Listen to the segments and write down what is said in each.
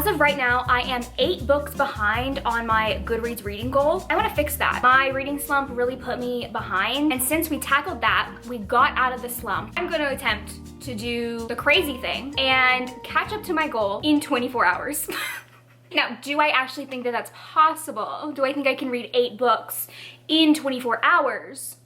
As of right now, I am 8 books behind on my Goodreads reading goal. I want to fix that. My reading slump really put me behind, and since we tackled that, we got out of the slump. I'm going to attempt to do the crazy thing and catch up to my goal in 24 hours. Now, do I actually think that that's possible? Do I think I can read 8 books in 24 hours?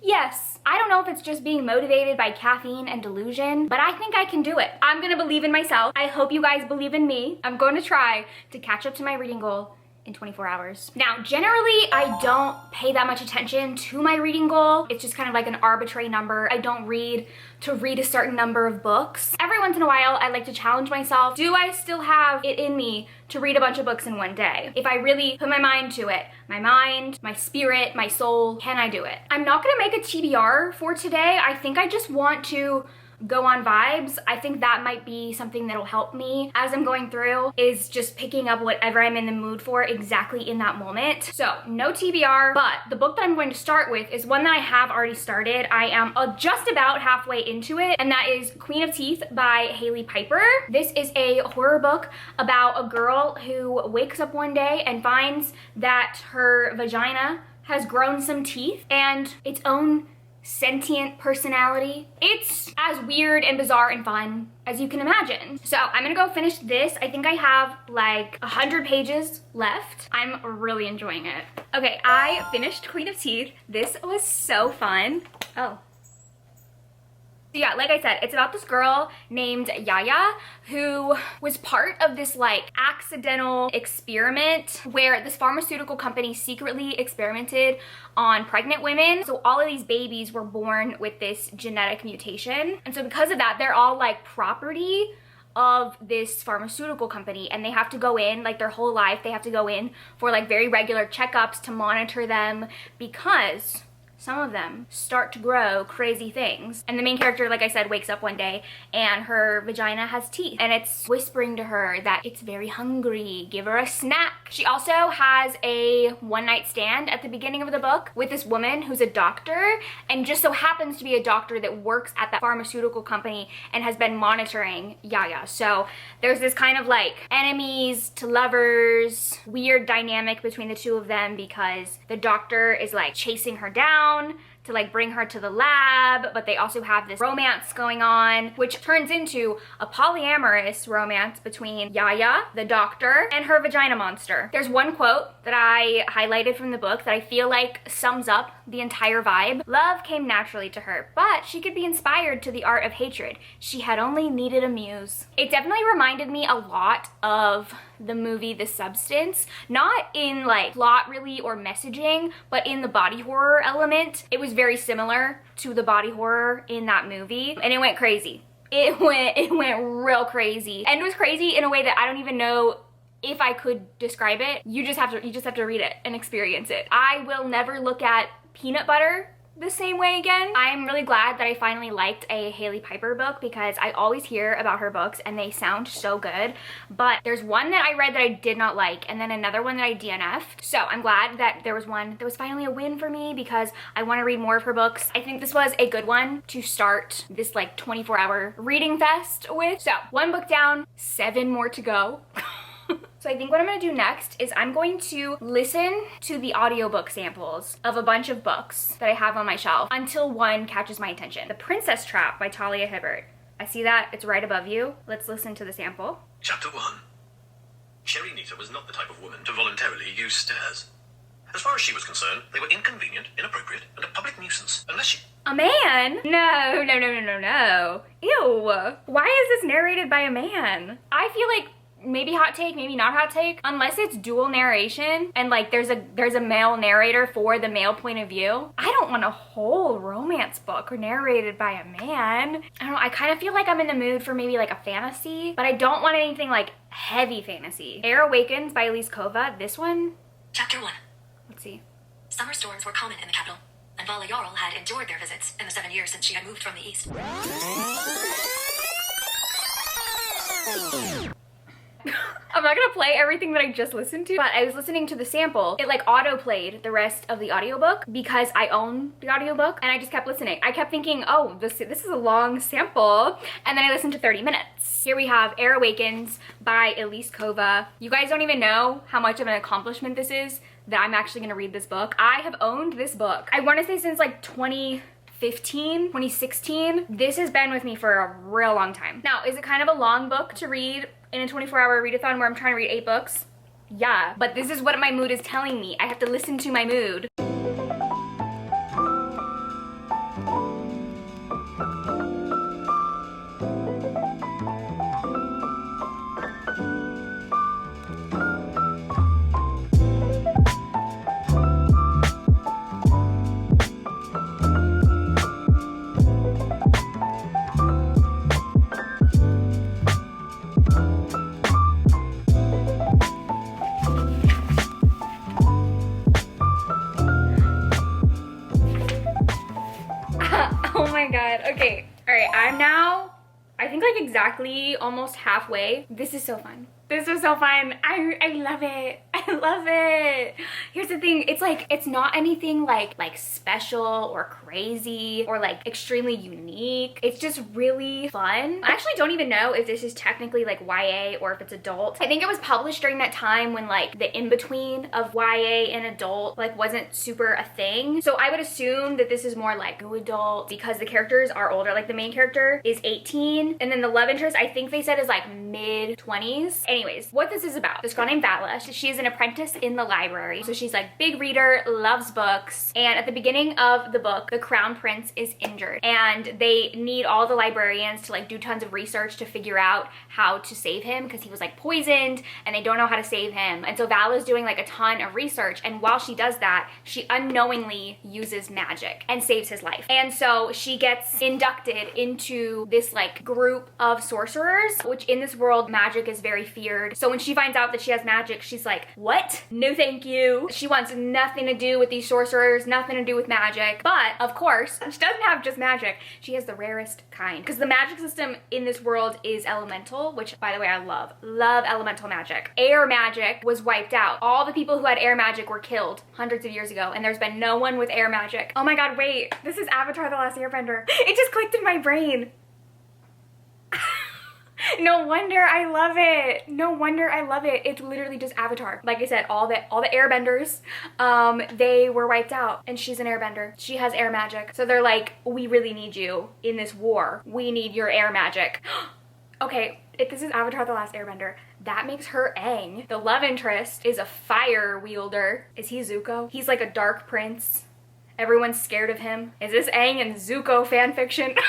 Yes. I don't know if it's just being motivated by caffeine and delusion, but I think I can do it. I'm gonna believe in myself. I hope you guys believe in me. I'm going to try to catch up to my reading goal in 24 hours. Now, generally, I don't pay that much attention to my reading goal. It's just kind of like an arbitrary number. I don't read to read a certain number of books. Every once in a while, I like to challenge myself. Do I still have it in me to read a bunch of books in one day? If I really put my mind to it, my mind, my spirit, my soul, can I do it? I'm not gonna make a TBR for today. I think I just want to go on vibes. I think that might be something that'll help me as I'm going through, is just picking up whatever I'm in the mood for exactly in that moment. So no TBR, but the book that I'm going to start with is one that I have already started. I am just about halfway into it, and that is Queen of Teeth by Hailey Piper. This is a horror book about a girl who wakes up one day and finds that her vagina has grown some teeth and its own sentient personality. It's as weird and bizarre and fun as you can imagine. So I'm gonna go finish this. I think I have like 100 pages left. I'm really enjoying it. Okay, I finished Queen of Teeth. This was so fun. Oh. So yeah, like I said, it's about this girl named Yaya who was part of this like accidental experiment where this pharmaceutical company secretly experimented on pregnant women. So all of these babies were born with this genetic mutation. And so because of that, they're all like property of this pharmaceutical company, and they have to go in like their whole life. They have to go in for like very regular checkups to monitor them because some of them start to grow crazy things. And the main character, like I said, wakes up one day and her vagina has teeth and it's whispering to her that it's very hungry, give her a snack. She also has a one-night stand at the beginning of the book with this woman who's a doctor, and just so happens to be a doctor that works at that pharmaceutical company and has been monitoring Yaya. So there's this kind of like enemies to lovers, weird dynamic between the two of them because the doctor is like chasing her down to like bring her to the lab, but they also have this romance going on, which turns into a polyamorous romance between Yaya, the doctor, and her vagina monster. There's one quote that I highlighted from the book that I feel like sums up the entire vibe. Love came naturally to her, but she could be inspired to the art of hatred. She had only needed a muse. It definitely reminded me a lot of the movie The Substance, not in like plot really or messaging, but in the body horror element. It was very similar to the body horror in that movie, and it went crazy. It went real crazy, and it was crazy in a way that I don't even know if I could describe it. You just have to read it and experience it. I will never look at peanut butter the same way again. I'm really glad that I finally liked a Hailey Piper book because I always hear about her books and they sound so good, but there's one that I read that I did not like and then another one that I DNF'd. So I'm glad that there was one that was finally a win for me because I want to read more of her books. I think this was a good one to start this like 24-hour reading fest with. So 1 book down, 7 more to go. So I think what I'm gonna do next is I'm going to listen to the audiobook samples of a bunch of books that I have on my shelf until one catches my attention. The Princess Trap by Talia Hibbert. I see that, it's right above you. Let's listen to the sample. Chapter 1. Sherry Nita was not the type of woman to voluntarily use stairs. As far as she was concerned, they were inconvenient, inappropriate, and a public nuisance, unless she... A man? No. Ew. Why is this narrated by a man? I feel like maybe hot take, maybe not hot take, unless it's dual narration and like there's a male narrator for the male point of view. I don't want a whole romance book narrated by a man. I don't know, I kind of feel like I'm in the mood for maybe like a fantasy, but I don't want anything like heavy fantasy. Air Awakens by Elise Kova. This one? Chapter 1. Let's see. Summer storms were common in the capital, and Vala Jarl had endured their visits in the 7 years since she had moved from the east. I'm not gonna play everything that I just listened to, but I was listening to the sample. It like auto played the rest of the audiobook because I own the audiobook, and I just kept listening. I kept thinking, oh, this is a long sample, and then I listened to 30 minutes. Here we have Air Awakens by Elise Kova. You guys don't even know how much of an accomplishment this is that I'm actually gonna read this book. I have owned this book, I wanna say since like 2015, 2016. This has been with me for a real long time. Now, is it kind of a long book to read in a 24-hour readathon where I'm trying to read 8 books? Yeah, but this is what my mood is telling me. I have to listen to my mood. Oh my god. Okay. All right. I'm now, I think like exactly almost halfway. This is so fun. This was so fun. I love it. I love it. Here's the thing. It's like, it's not anything like special or crazy or like extremely unique. It's just really fun. I actually don't even know if this is technically like YA or if it's adult. I think it was published during that time when like the in-between of YA and adult like wasn't super a thing. So I would assume that this is more like new adult because the characters are older. Like the main character is 18 and then the love interest I think they said is like mid-20s. Anyways, what this is about, this girl named Vala, she is an apprentice in the library. So she's like big reader, loves books. And at the beginning of the book, the crown prince is injured and they need all the librarians to like do tons of research to figure out how to save him because he was like poisoned and they don't know how to save him. And so Vala's doing like a ton of research, and while she does that, she unknowingly uses magic and saves his life. And so she gets inducted into this like group of sorcerers, which in this world magic is very feared. So when she finds out that she has magic, she's like, what? No thank you. She wants nothing to do with these sorcerers, nothing to do with magic. But of course, she doesn't have just magic. She has the rarest kind because the magic system in this world is elemental, which by the way, I love elemental magic. Air magic was wiped out. All the people who had air magic were killed hundreds of years ago, and there's been no one with air magic. Oh my God, wait, this is Avatar: The Last Airbender. It just clicked in my brain. No wonder I love it. No wonder I love it. It's literally just Avatar. Like I said, all the airbenders, they were wiped out, and she's an airbender. She has air magic. So they're like, we really need you in this war. We need your air magic. Okay, if this is Avatar: The Last Airbender, that makes her Aang. The love interest is a fire wielder. Is he Zuko? He's like a dark prince. Everyone's scared of him. Is this Aang and Zuko fanfiction?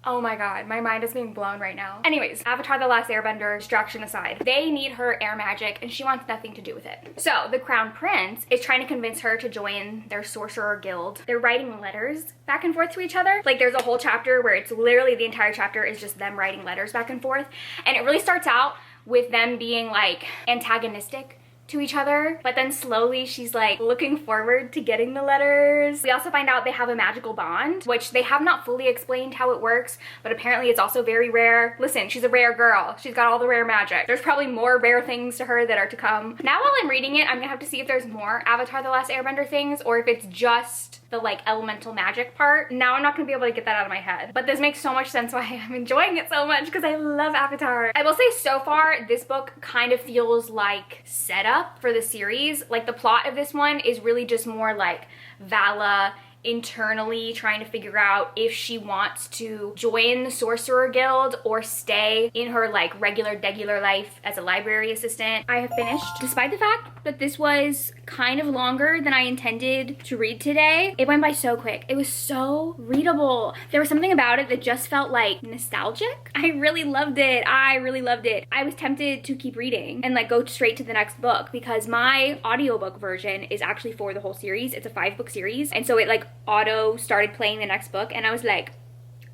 Oh my God, my mind is being blown right now. Anyways, Avatar: The Last Airbender, distraction aside, they need her air magic and she wants nothing to do with it. So the crown prince is trying to convince her to join their sorcerer guild. They're writing letters back and forth to each other. Like there's a whole chapter where it's literally the entire chapter is just them writing letters back and forth. And it really starts out with them being like antagonistic to each other, but then slowly she's like looking forward to getting the letters. We also find out they have a magical bond, which they have not fully explained how it works, but apparently it's also very rare. Listen, she's a rare girl. She's got all the rare magic. There's probably more rare things to her that are to come. Now while I'm reading it, I'm gonna have to see if there's more Avatar: The Last Airbender things or if it's just the like elemental magic part. Now I'm not gonna be able to get that out of my head, but this makes so much sense why I'm enjoying it so much because I love Avatar. I will say so far this book kind of feels like setup for the series. Like the plot of this one is really just more like Vala internally trying to figure out if she wants to join the sorcerer guild or stay in her like regular life as a library assistant. I have finished. Despite the fact that this was kind of longer than I intended to read today, it went by so quick. It was so readable. There was something about it that just felt like nostalgic. I really loved it. I really loved it. I was tempted to keep reading and like go straight to the next book because my audiobook version is actually for the whole series. It's a 5-book series, and so it like auto started playing the next book, and I was like,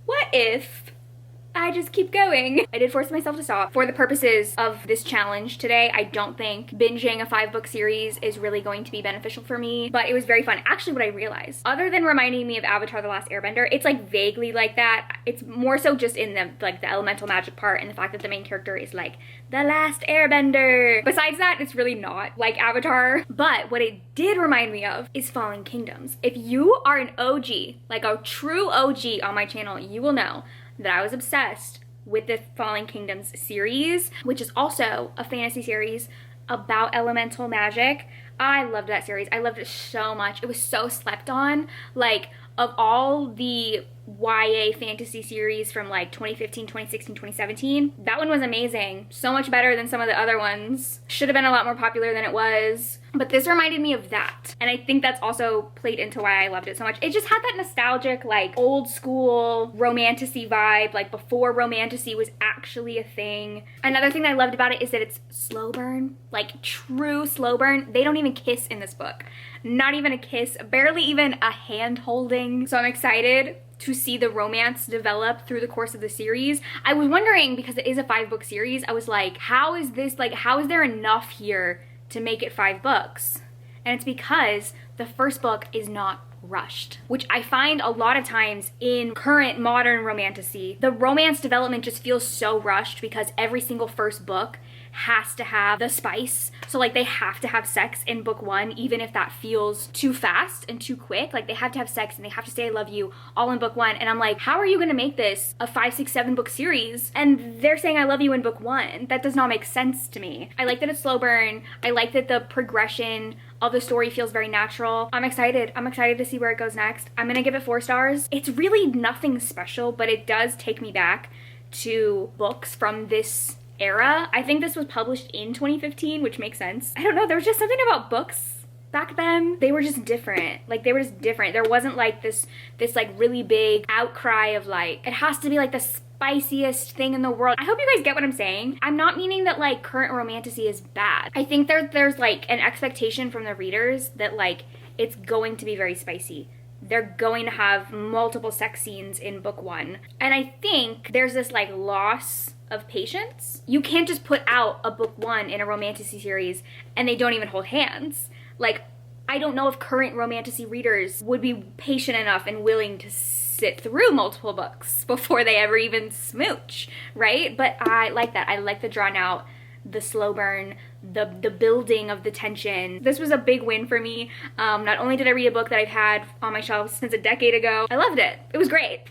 what if I just keep going. I did force myself to stop. For the purposes of this challenge today, I don't think binging a 5-book series is really going to be beneficial for me, but it was very fun. Actually, what I realized, other than reminding me of Avatar: The Last Airbender, it's like vaguely like that. It's more so just in the like the elemental magic part and the fact that the main character is like the last airbender. Besides that, it's really not like Avatar. But what it did remind me of is Fallen Kingdoms. If you are an OG, like a true OG on my channel, you will know that I was obsessed with the Fallen Kingdoms series, which is also a fantasy series about elemental magic. I loved that series. I loved it so much. It was so slept on. Like, of all the YA fantasy series from like 2015, 2016, 2017, that one was amazing. So much better than some of the other ones. Should have been a lot more popular than it was. But this reminded me of that. And I think that's also played into why I loved it so much. It just had that nostalgic, like old school romantasy vibe, like before romantasy was actually a thing. Another thing that I loved about it is that it's slow burn, like true slow burn. They don't even kiss in this book. Not even a kiss, barely even a hand holding. So I'm excited to see the romance develop through the course of the series. I was wondering, because it is a 5-book series, I was like, how is this, like, how is there enough here to make it 5 books? And it's because the first book is not rushed, which I find a lot of times in current modern romantasy. The romance development just feels so rushed because every single first book has to have the spice. So like they have to have sex in book 1, even if that feels too fast and too quick. Like they have to have sex and they have to say I love you all in book 1. And I'm like, how are you gonna make this a 5, 6, 7 book series and they're saying I love you in book 1? That does not make sense to me. I like that it's slow burn. I like that the progression of the story feels very natural. I'm excited. I'm excited to see where it goes next. I'm gonna give it 4 stars. It's really nothing special, but it does take me back to books from this era. I think this was published in 2015, which makes sense. I don't know, there was just something about books back then. They were just different. Like they were just different. There wasn't like this like really big outcry of like, it has to be like the spiciest thing in the world. I hope you guys get what I'm saying. I'm not meaning that like current romantasy is bad. I think there's like an expectation from the readers that like it's going to be very spicy. They're going to have multiple sex scenes in book 1. And I think there's this like loss of patience. You can't just put out a book 1 in a romantasy series and they don't even hold hands. Like, I don't know if current romantasy readers would be patient enough and willing to sit through multiple books before they ever even smooch, right? But I like that. I like the drawn out, the slow burn, the building of the tension. This was a big win for me. Not only did I read a book that I've had on my shelves since a decade ago, I loved it. It was great.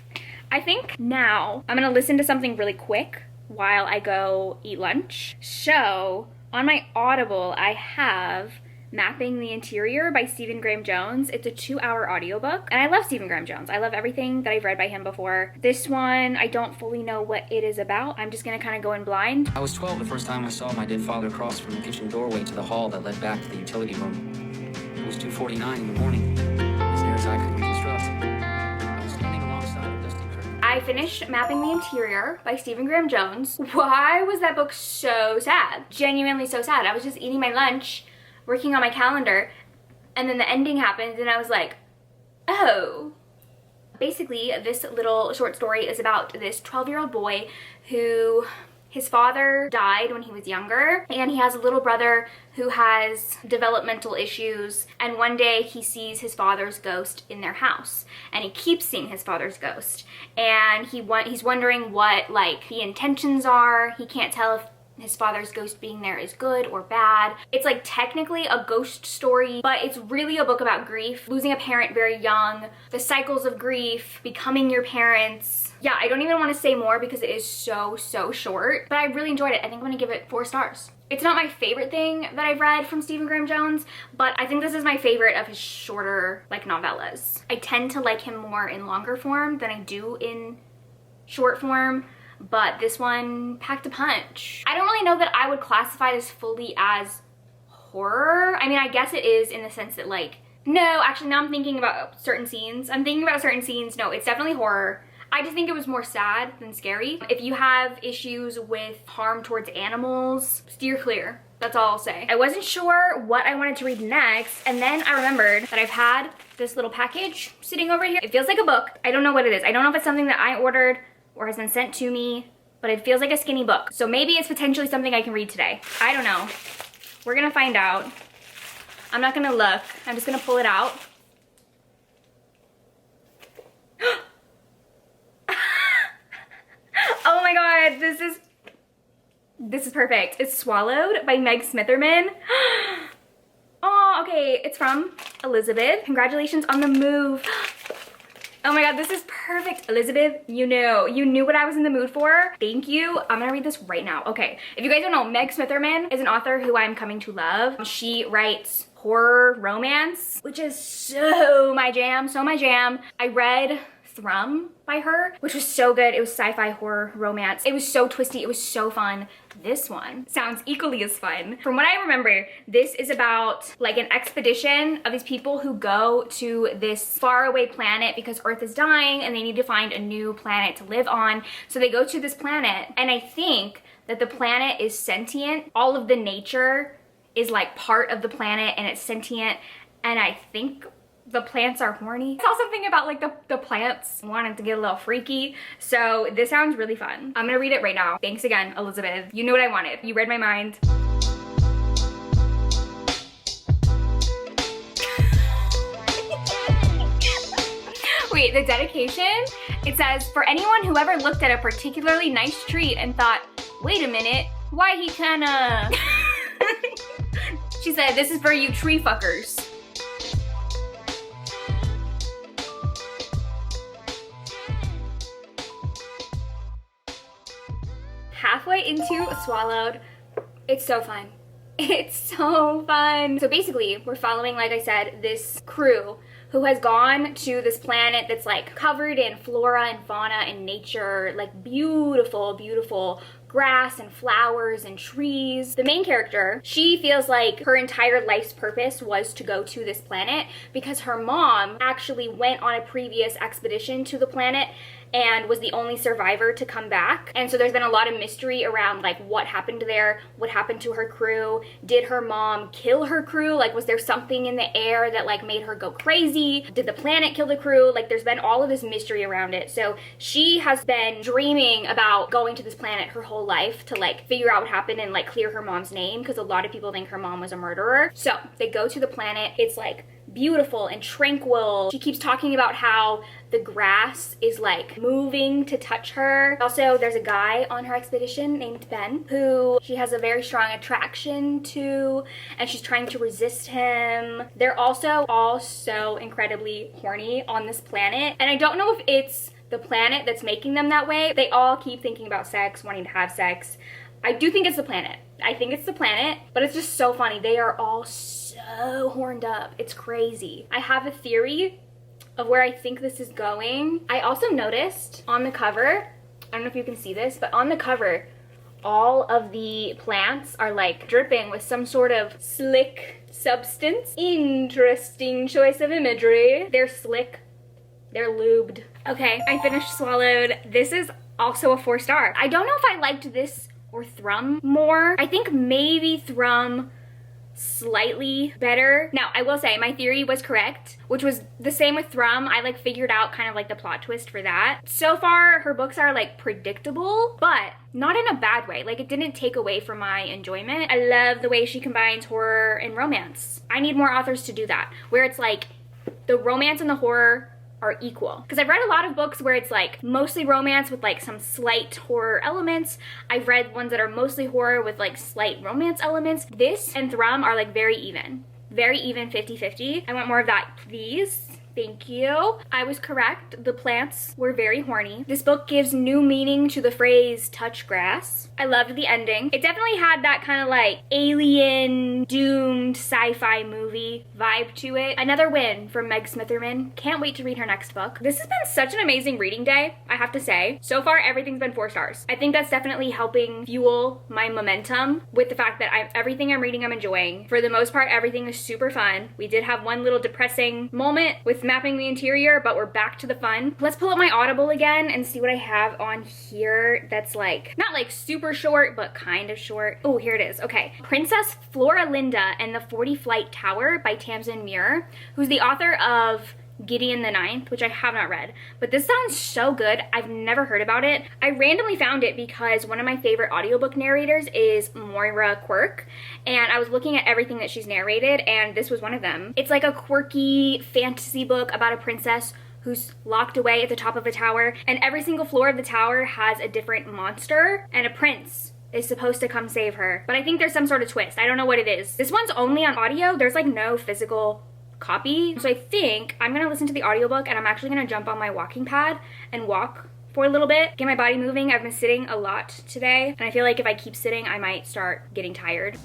I think now I'm gonna listen to something really quick while I go eat lunch. So on my Audible, I have Mapping the Interior by Stephen Graham Jones. It's a 2-hour audiobook, and I love Stephen Graham Jones. I love everything that I've read by him before. This one, I don't fully know what it is about. I'm just gonna kind of go in blind. I was 12 the first time I saw my dead father cross from the kitchen doorway to the hall that led back to the utility room. It was 2:49 in the morning, as near as I could reconstruct. I was standing alongside a dusty curtain. I finished Mapping the Interior by Stephen Graham Jones. Why was that book so sad? Genuinely so sad. I was just eating my lunch, working on my calendar, and then the ending happened and I was like, oh. Basically, this little short story is about this 12-year-old boy who, his father died when he was younger, and he has a little brother who has developmental issues, and one day he sees his father's ghost in their house, and he keeps seeing his father's ghost, and he's wondering what like the intentions are. He can't tell if his father's ghost being there is good or bad. It's like technically a ghost story, but it's really a book about grief, losing a parent very young, the cycles of grief, becoming your parents. Yeah, I don't even want to say more because it is so short, but I really enjoyed it. I think I'm gonna give it 4 stars. It's not my favorite thing that I've read from Stephen Graham Jones, but I think this is my favorite of his shorter like novellas. I tend to like him more in longer form than I do in short form, but this one packed a punch. I don't really know that I would classify this fully as horror. I mean, I guess it is in the sense that like, no, actually now I'm thinking about certain scenes. No, it's definitely horror. I just think it was more sad than scary. If you have issues with harm towards animals, steer clear. That's all I'll say. I wasn't sure what I wanted to read next, and then I remembered that I've had this little package sitting over here. It feels like a book. I don't know what it is. I don't know if it's something that I ordered or has been sent to me, but it feels like a skinny book. So maybe it's potentially something I can read today. I don't know. We're gonna find out. I'm not gonna look. I'm just gonna pull it out. Oh my god, this is perfect. It's Swallowed by Meg Smitherman. Oh, okay, it's from Elizabeth. Congratulations on the move. Oh my god, this is perfect. Elizabeth, you knew what I was in the mood for. Thank you. I'm gonna read this right now. Okay, if you guys don't know, Meg Smitherman is an author who I'm coming to love. She writes horror romance, which is so my jam, I read Thrum by her, which was so good. It was sci-fi horror romance. It was so twisty, it was so fun. This one sounds equally as fun. From what I remember, this is about like an expedition of these people who go to this faraway planet because Earth is dying and they need to find a new planet to live on. So they go to this planet, and I think that the planet is sentient. All of the nature is like part of the planet and it's sentient, and I think the plants are horny. I saw something about like the plants wanting to get a little freaky. So this sounds really fun. I'm gonna read it right now. Thanks again, Elizabeth. You knew what I wanted. You read my mind. Wait, the dedication? It says, for anyone who ever looked at a particularly nice tree and thought, wait a minute, why he kinda... She said, this is for you tree fuckers. Halfway into Swallowed, it's so fun. It's so fun. So basically, we're following, like I said, this crew who has gone to this planet that's like covered in flora and fauna and nature, like beautiful, beautiful grass and flowers and trees. The main character, she feels like her entire life's purpose was to go to this planet because her mom actually went on a previous expedition to the planet and was the only survivor to come back. And so there's been a lot of mystery around like what happened there, what happened to her crew, did her mom kill her crew, like was there something in the air that like made her go crazy, did the planet kill the crew, like there's been all of this mystery around it. So she has been dreaming about going to this planet her whole life to like figure out what happened and like clear her mom's name, because a lot of people think her mom was a murderer. So they go to the planet, it's like beautiful and tranquil. She keeps talking about how the grass is like moving to touch her. Also, there's a guy on her expedition named Ben who she has a very strong attraction to, and she's trying to resist him. They're also all so incredibly horny on this planet, and I don't know if it's the planet that's making them that way. They all keep thinking about sex, wanting to have sex. I do think it's the planet. I think it's the planet, but it's just so funny. They are all so horned up. It's crazy. I have a theory of where I think this is going. I also noticed on the cover, I don't know if you can see this, but on the cover, all of the plants are like dripping with some sort of slick substance. Interesting choice of imagery. They're slick, they're lubed. Okay, I finished Swallowed. This is also a 4-star. I don't know if I liked this or Thrum more. I think maybe Thrum slightly better. Now, I will say my theory was correct, which was the same with Thrum. I like figured out kind of like the plot twist for that. So far, her books are like predictable, but not in a bad way. Like it didn't take away from my enjoyment. I love the way she combines horror and romance. I need more authors to do that, where it's like the romance and the horror are equal. Because I've read a lot of books where it's like mostly romance with like some slight horror elements. I've read ones that are mostly horror with like slight romance elements. This and Thrum are like very even 50-50. I want more of that, please. Thank you. I was correct. The plants were very horny. This book gives new meaning to the phrase touch grass. I loved the ending. It definitely had that kind of like alien, doomed sci-fi movie vibe to it. Another win from Meg Smitherman. Can't wait to read her next book. This has been such an amazing reading day, I have to say. So far, everything's been 4 stars. I think that's definitely helping fuel my momentum with the fact that everything I'm reading I'm enjoying. For the most part, everything is super fun. We did have one little depressing moment with mapping the interior, but we're back to the fun. Let's pull up my Audible again and see what I have on here that's like, not like super short, but kind of short. Oh, here it is. Okay. Princess Flora Linda and the 40 Flight Tower by Tamsin Muir, who's the author of Gideon the Ninth, which I have not read, but this sounds so good. I've never heard about it. I randomly found it because one of my favorite audiobook narrators is Moira Quirk, and I was looking at everything that she's narrated, and this was one of them. It's like a quirky fantasy book about a princess who's locked away at the top of a tower, and every single floor of the tower has a different monster, and a prince is supposed to come save her. But I think there's some sort of twist. I don't know what it is. This one's only on audio. There's like no physical copy. So I think I'm gonna listen to the audiobook, and I'm actually gonna jump on my walking pad and walk for a little bit, get my body moving. I've been sitting a lot today, and I feel like if I keep sitting, I might start getting tired.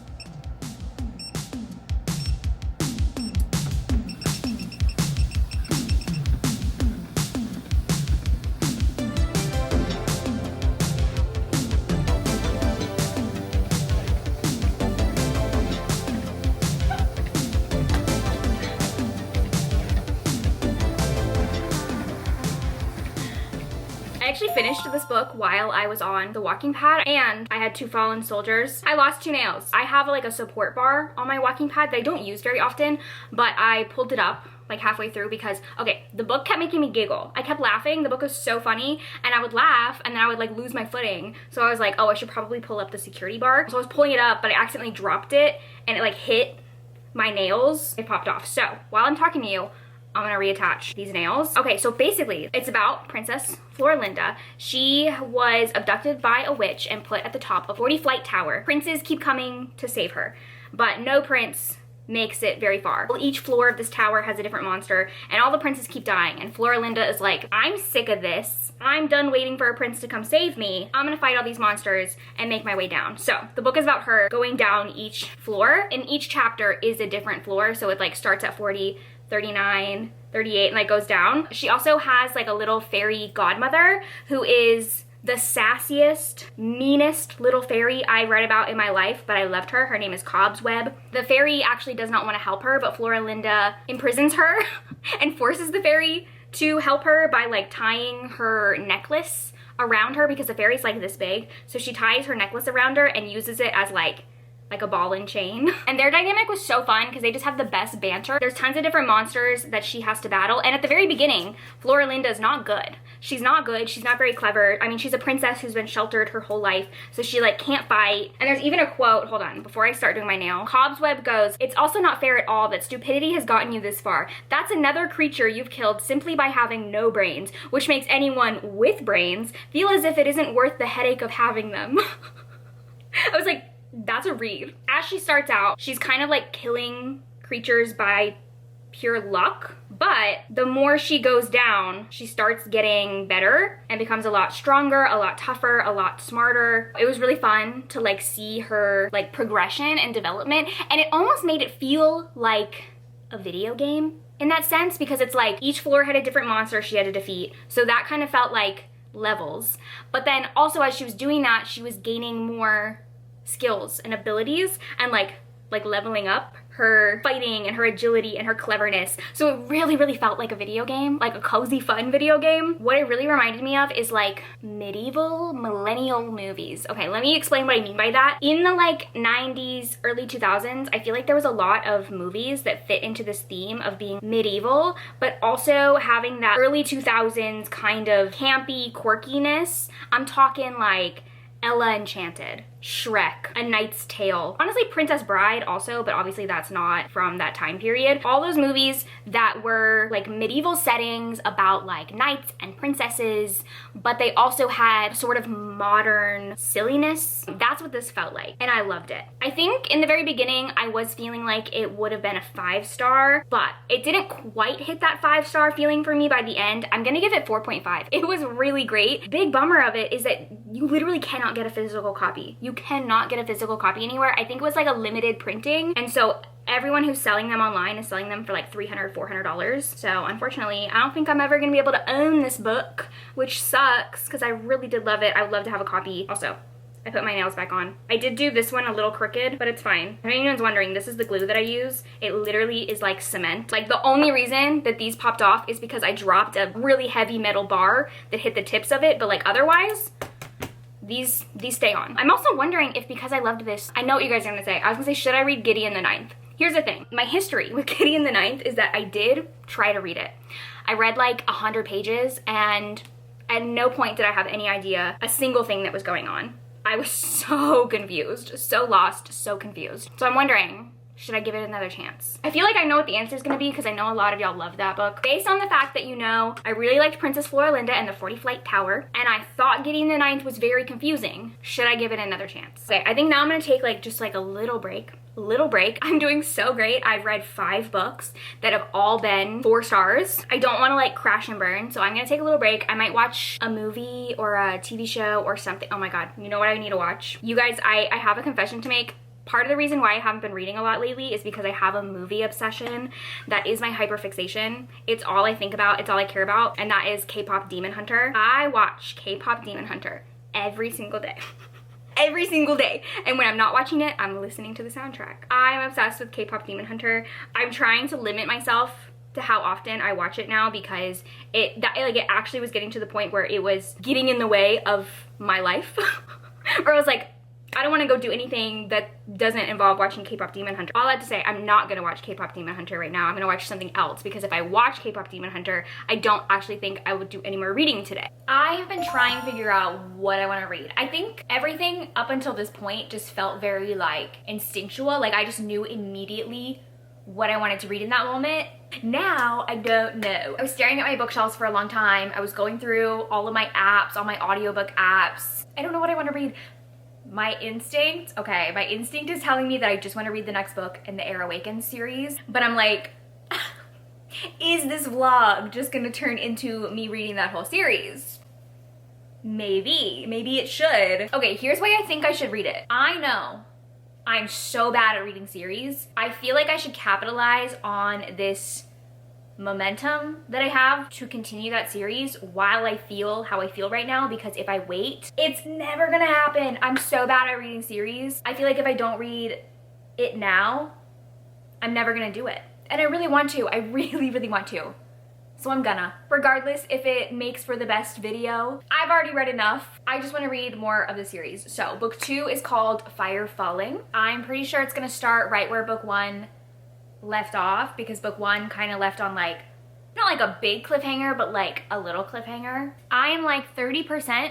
I actually finished this book while I was on the walking pad, and I had 2 fallen soldiers. I lost 2 nails. I have like a support bar on my walking pad that I don't use very often, but I pulled it up like halfway through because, okay, the book kept making me giggle. I kept laughing. The book was so funny, and I would laugh and then I would like lose my footing. So I was like, oh, I should probably pull up the security bar. So I was pulling it up, but I accidentally dropped it and it like hit my nails. It popped off. So while I'm talking to you, I'm gonna reattach these nails. Okay, so basically it's about Princess Flora Linda. She was abducted by a witch and put at the top of 40 flight tower. Princes keep coming to save her, but no prince makes it very far. Each floor of this tower has a different monster, and all the princes keep dying, and Flora Linda is like, I'm sick of this. I'm done waiting for a prince to come save me. I'm gonna fight all these monsters and make my way down. So the book is about her going down each floor, and each chapter is a different floor, so it like starts at 40, 39, 38, and like goes down. She also has like a little fairy godmother who is the sassiest, meanest little fairy I read about in my life, but I loved her. Her name is Cobweb. The fairy actually does not want to help her, but Flora Linda imprisons her and forces the fairy to help her by like tying her necklace around her, because the fairy's like this big. So she ties her necklace around her and uses it as like a ball and chain. And their dynamic was so fun because they just have the best banter. There's tons of different monsters that she has to battle, and at the very beginning, Flora Linda is not good. She's not good, she's not very clever. I mean, she's a princess who's been sheltered her whole life, so she like can't fight. And there's even a quote, hold on, before I start doing my nail. Cobweb goes, "It's also not fair at all that stupidity has gotten you this far. That's another creature you've killed simply by having no brains, which makes anyone with brains feel as if it isn't worth the headache of having them." I was like, that's a read. As she starts out, she's kind of like killing creatures by pure luck, but the more she goes down, she starts getting better and becomes a lot stronger, a lot tougher, a lot smarter. It was really fun to like see her like progression and development, and it almost made it feel like a video game in that sense, because it's like each floor had a different monster she had to defeat, so that kind of felt like levels. But then also as she was doing that, she was gaining more skills and abilities and like leveling up her fighting and her agility and her cleverness. So it really, really felt like a video game, like a cozy, fun video game. What it really reminded me of is like medieval millennial movies. Okay, let me explain what I mean by that. In the like 90s, early 2000s, I feel like there was a lot of movies that fit into this theme of being medieval, but also having that early 2000s kind of campy quirkiness. I'm talking like Ella Enchanted, Shrek, A Knight's Tale, honestly Princess Bride also, but obviously that's not from that time period. All those movies that were like medieval settings about like knights and princesses, but they also had sort of modern silliness. That's what this felt like, and I loved it. I think in the very beginning I was feeling like it would have been a 5-star, but it didn't quite hit that 5-star feeling for me by the end. I'm gonna give it 4.5. It was really great. Big bummer of it is that you literally cannot get a physical copy. You cannot get a physical copy anywhere. I think it was like a limited printing, and so everyone who's selling them online is selling them for like $300, $400. So unfortunately, I don't think I'm ever gonna be able to own this book, which sucks because I really did love it. I would love to have a copy. Also, I put my nails back on. I did do this one a little crooked, but it's fine. If anyone's wondering, this is the glue that I use. It literally is like cement. Like the only reason that these popped off is because I dropped a really heavy metal bar that hit the tips of it, but like otherwise, these stay on. I'm also wondering if because I loved this, I know what you guys are gonna say. I was gonna say, should I read Gideon the Ninth? Here's the thing. My history with Kitty in the Ninth is that I did try to read it. I read like 100 pages and at no point did I have any idea a single thing that was going on. I was so confused, so lost, so confused. So I'm wondering, should I give it another chance? I feel like I know what the answer is gonna be because I know a lot of y'all love that book. Based on the fact that, you know, I really liked Princess Flora Linda and the 40 Flight Tower, and I thought Getting the Ninth was very confusing. Should I give it another chance? Okay, I think now I'm gonna take like just like a little break. I'm doing so great. I've read 5 books that have all been 4 stars. I don't want to like crash and burn, so I'm gonna take a little break. I might watch a movie or a TV show or something. Oh my god, you know what I need to watch? You guys, I have a confession to make. Part of the reason why I haven't been reading a lot lately is because I have a movie obsession that is my hyperfixation. It's all I think about, it's all I care about, and that is K-pop Demon Hunter. I watch K-pop Demon Hunter every single day. Every single day. And when I'm not watching it, I'm listening to the soundtrack. I'm obsessed with K-pop Demon Hunter. I'm trying to limit myself to how often I watch it now because it actually was getting to the point where it was getting in the way of my life. Or I was like, I don't want to go do anything that doesn't involve watching K-pop Demon Hunter. All that to say, I'm not going to watch K-pop Demon Hunter right now. I'm going to watch something else because if I watch K-pop Demon Hunter, I don't actually think I would do any more reading today. I have been trying to figure out what I want to read. I think everything up until this point just felt very like instinctual. Like I just knew immediately what I wanted to read in that moment. Now, I don't know. I was staring at my bookshelves for a long time. I was going through all of my apps, all my audiobook apps. I don't know what I want to read. My instinct is telling me that I just want to read the next book in the Air Awakens series, but I'm like, is this vlog just gonna turn into me reading that whole series? Maybe it should. Okay, here's why I think I should read it. I know I'm so bad at reading series. I feel like I should capitalize on this momentum that I have to continue that series while I feel how I feel right now, because if I wait, it's never gonna happen. I'm so bad at reading series. I feel like if I don't read it now, I'm never gonna do it. And I really want to. I really, really want to. So I'm gonna. Regardless if it makes for the best video. I've already read enough. I just want to read more of the series. So book 2 is called Fire Falling. I'm pretty sure it's gonna start right where book 1 left off, because book 1 kind of left on like, not like a big cliffhanger, but like a little cliffhanger. I am like 30%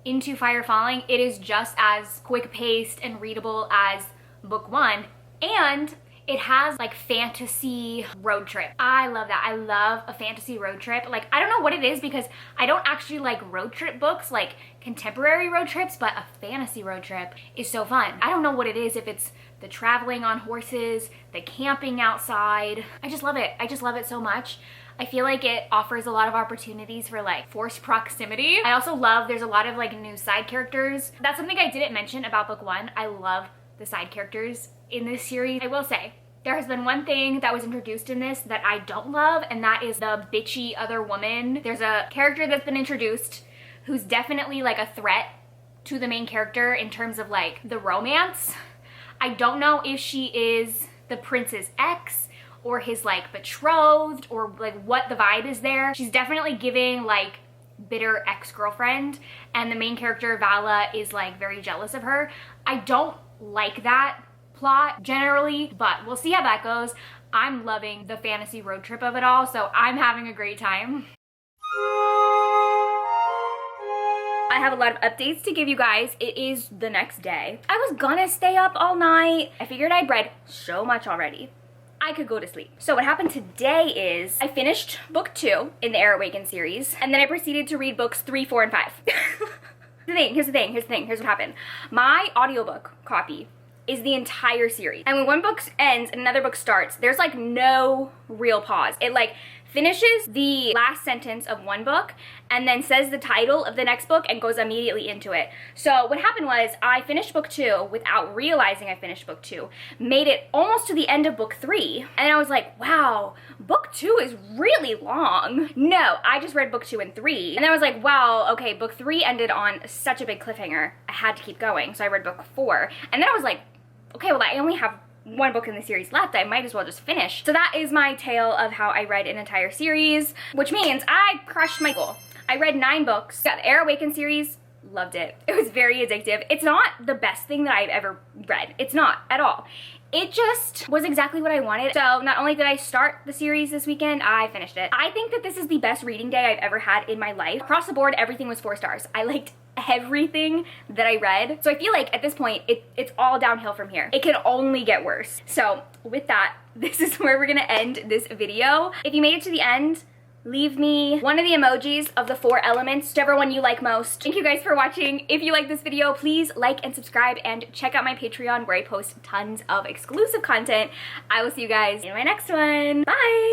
into Fire Falling. It is just as quick paced and readable as book 1, and it has like fantasy road trip. I love that. I love a fantasy road trip. Like, I don't know what it is because I don't actually like road trip books, like contemporary road trips, but a fantasy road trip is so fun. I don't know what it is, if it's the traveling on horses, the camping outside. I just love it. I just love it so much. I feel like it offers a lot of opportunities for like forced proximity. I also love there's a lot of like new side characters. That's something I didn't mention about book 1. I love the side characters in this series. I will say, there has been one thing that was introduced in this that I don't love, and that is the bitchy other woman. There's a character that's been introduced who's definitely like a threat to the main character in terms of like the romance. I don't know if she is the prince's ex or his like betrothed, or like what the vibe is there. She's definitely giving like bitter ex-girlfriend, and the main character Vala is like very jealous of her. I don't like that plot generally, but we'll see how that goes. I'm loving the fantasy road trip of it all, so I'm having a great time. I have a lot of updates to give you guys. It is the next day. I was gonna stay up all night. I figured I'd read so much already, I could go to sleep. So what happened today is I finished book 2 in the Air Awakens series, and then I proceeded to read books 3, 4, and 5. Here's the thing, here's what happened. My audiobook copy is the entire series. And when one book ends and another book starts, there's like no real pause. It like finishes the last sentence of one book and then says the title of the next book and goes immediately into it. So what happened was I finished book 2 without realizing I finished book 2, made it almost to the end of book 3, and I was like, wow, book 2 is really long. No, I just read book 2 and 3, and then I was like, wow, okay, book 3 ended on such a big cliffhanger. I had to keep going, so I read book 4, and then I was like, okay, well, I only have one book in the series left, I might as well just finish. So that is my tale of how I read an entire series, which means I crushed my goal. I read 9 books. Got the Air Awakens series, loved it. It was very addictive. It's not the best thing that I've ever read. It's not at all. it just was exactly what I wanted. So not only did I start the series this weekend, I finished it. I think that this is the best reading day I've ever had in my life. Across the board, everything was 4 stars. I liked everything that I read. So I feel like at this point, it's all downhill from here. It can only get worse. So with that, this is where we're gonna end this video. If you made it to the end, leave me one of the emojis of the 4 elements, whichever one you like most. Thank you guys for watching. If you like this video, please like and subscribe and check out my Patreon where I post tons of exclusive content. I will see you guys in my next one. Bye!